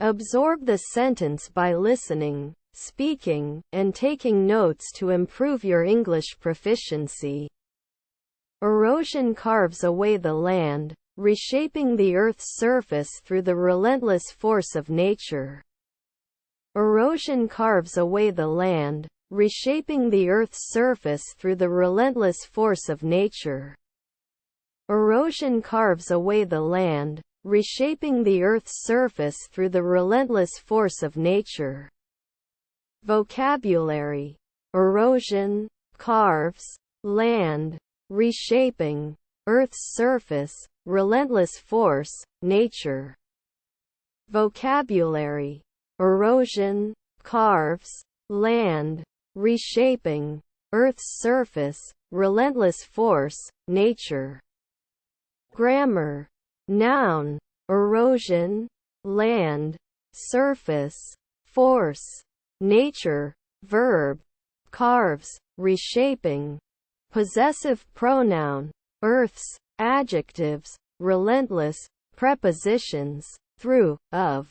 Absorb the sentence by listening, speaking, and taking notes to improve your English proficiency. Erosion carves away the land, reshaping the Earth's surface through the relentless force of nature. Erosion carves away the land, reshaping the Earth's surface through the relentless force of nature. Erosion carves away the land, reshaping the Earth's surface through the relentless force of nature. Vocabulary: erosion, carves, land, reshaping, Earth's surface, relentless force, nature. Vocabulary: erosion, carves, land, reshaping, Earth's surface, relentless force, nature. Grammar: noun, erosion, land, surface, force, nature, verb, carves, reshaping, possessive pronoun, Earth's, adjectives, relentless, prepositions, through, of.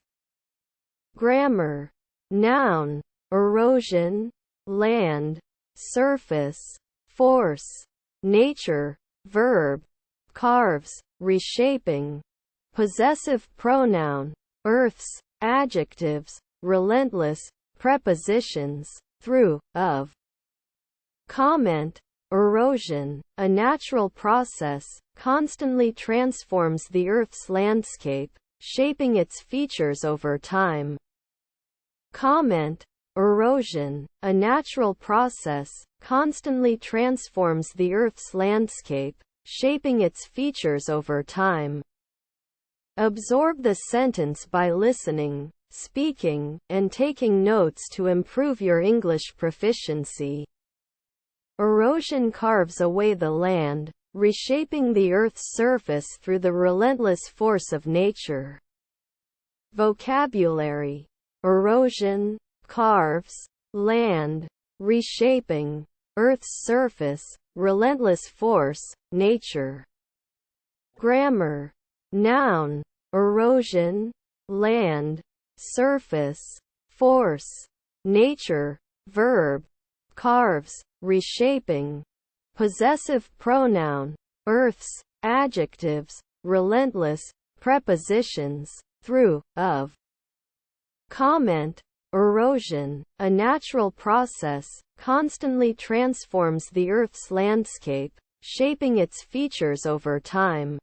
Grammar: noun, erosion, land, surface, force, nature, verb, carves, reshaping, possessive pronoun, Earth's, adjectives, relentless, prepositions, through, of. Comment: erosion, a natural process, constantly transforms the Earth's landscape, shaping its features over time. Comment: erosion, a natural process, constantly transforms the Earth's landscape, shaping its features over time. Absorb the sentence by listening, speaking, and taking notes to improve your English proficiency. Erosion carves away the land, reshaping the Earth's surface through the relentless force of nature. Vocabulary: erosion, carves, land, reshaping, Earth's surface, relentless force, nature. Grammar: noun, erosion, land, surface, force, nature, verb, carves, reshaping, possessive pronoun, Earth's, adjectives, relentless, prepositions, through, of. Comment: erosion, a natural process, constantly transforms the Earth's landscape, shaping its features over time.